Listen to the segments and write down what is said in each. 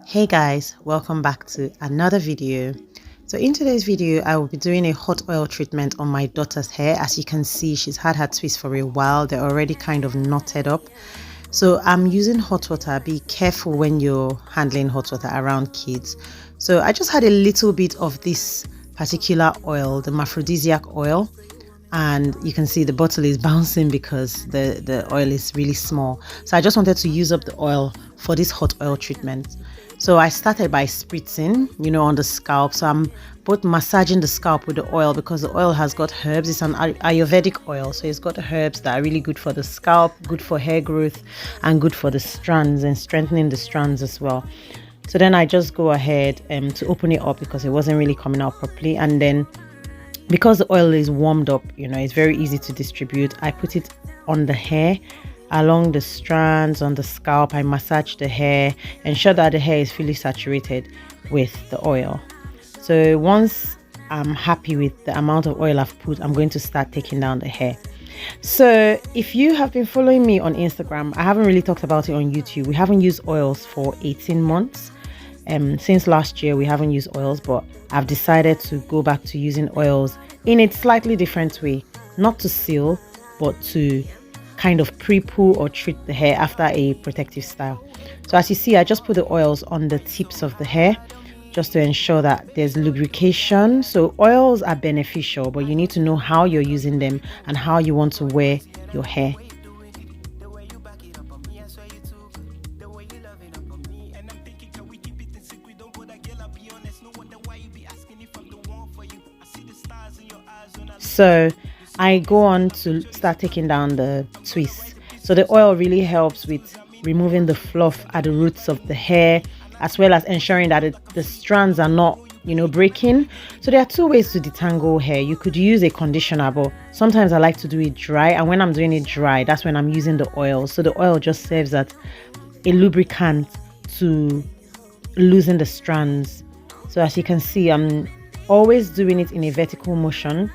Hey guys, welcome back to another video. So in today's video I will be doing a hot oil treatment on my daughter's hair. As you can see, she's had her twists for a while. They're already kind of knotted up, so I'm using hot water. Be careful when you're handling hot water around kids. So I just had a little bit of this particular oil, the aphrodisiac oil, and you can see the bottle is bouncing because the oil is really small. So I just wanted to use up the oil for this hot oil treatment. So I started by spritzing, on the scalp. So I'm both massaging the scalp with the oil because the oil has got herbs. It's an Ayurvedic oil, so it's got herbs that are really good for the scalp, good for hair growth, and good for the strands and strengthening the strands as well. So then I just go ahead to open it up because it wasn't really coming out properly, and then because the oil is warmed up, it's very easy to distribute. I put it on the hair, along the strands, on the scalp. I massage the hair, ensure that the hair is fully saturated with the oil. So once I'm happy with the amount of oil I've put, I'm going to start taking down the hair. So if you have been following me on Instagram, I haven't really talked about it on YouTube. We haven't used oils for 18 months. Since last year we haven't used oils, but I've decided to go back to using oils in a slightly different way, not to seal but to kind of pre-poo or treat the hair after a protective style. So as you see, I just put the oils on the tips of the hair just to ensure that there's lubrication. So oils are beneficial, but you need to know how you're using them and how you want to wear your hair. So I go on to start taking down the twists. So the oil really helps with removing the fluff at the roots of the hair, as well as ensuring that the strands are not, breaking. So there are two ways to detangle hair. You could use a conditioner, but sometimes I like to do it dry. And when I'm doing it dry, that's when I'm using the oil. So the oil just serves as a lubricant to loosen the strands. So as you can see, I'm always doing it in a vertical motion.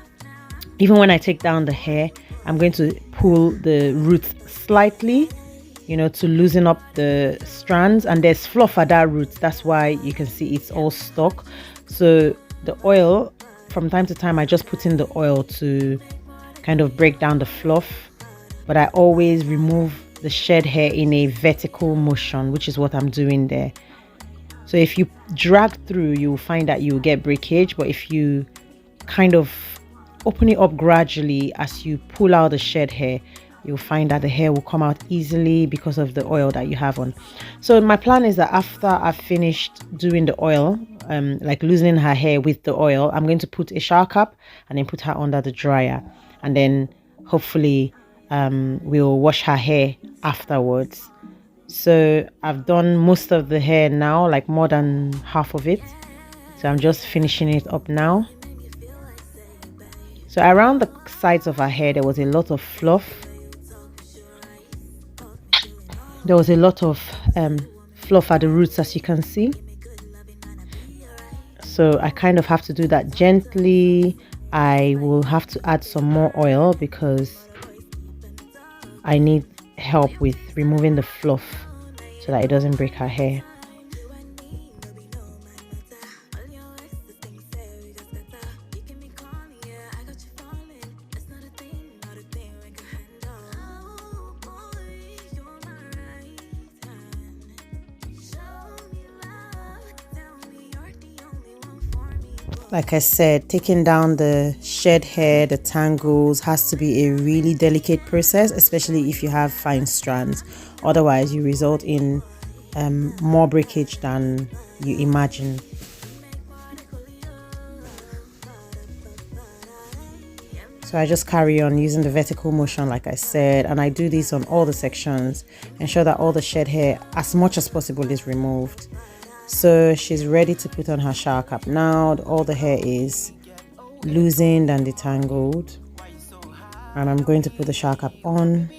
Even when I take down the hair, I'm going to pull the roots slightly, to loosen up the strands. And there's fluff at that root. That's why you can see it's all stuck. So the oil, from time to time, I just put in the oil to kind of break down the fluff. But I always remove the shed hair in a vertical motion, which is what I'm doing there. So if you drag through, you'll find that you'll get breakage. But if you kind of open it up gradually as you pull out the shed hair, you'll find that the hair will come out easily because of the oil that you have on. So my plan is that after I've finished doing the oil, like loosening her hair with the oil, I'm going to put a shower cap and then put her under the dryer, and then hopefully we'll wash her hair afterwards. So I've done most of the hair now, like more than half of it. So I'm just finishing it up now. So around the sides of her hair, there was a lot of fluff. There was a lot of fluff at the roots, as you can see. So I kind of have to do that gently. I will have to add some more oil because I need help with removing the fluff so that it doesn't break her hair. Like I said, taking down the shed hair, the tangles, has to be a really delicate process, especially if you have fine strands. Otherwise, you result in more breakage than you imagine. So I just carry on using the vertical motion, like I said, and I do this on all the sections. Ensure that all the shed hair, as much as possible, is removed. So she's ready to put on her shower cap now. All the hair is loosened and detangled, and I'm going to put the shower cap on,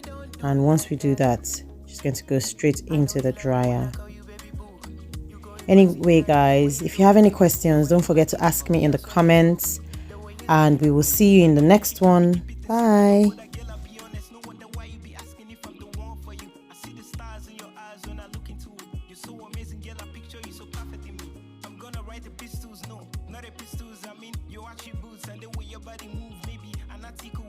and once we do that, she's going to go straight into the dryer. Anyway guys, if you have any questions, don't forget to ask me in the comments, and we will see you in the next one. Bye. So amazing, girl, I picture you so not the pistols, I mean your attributes and the way your body moves. Maybe an article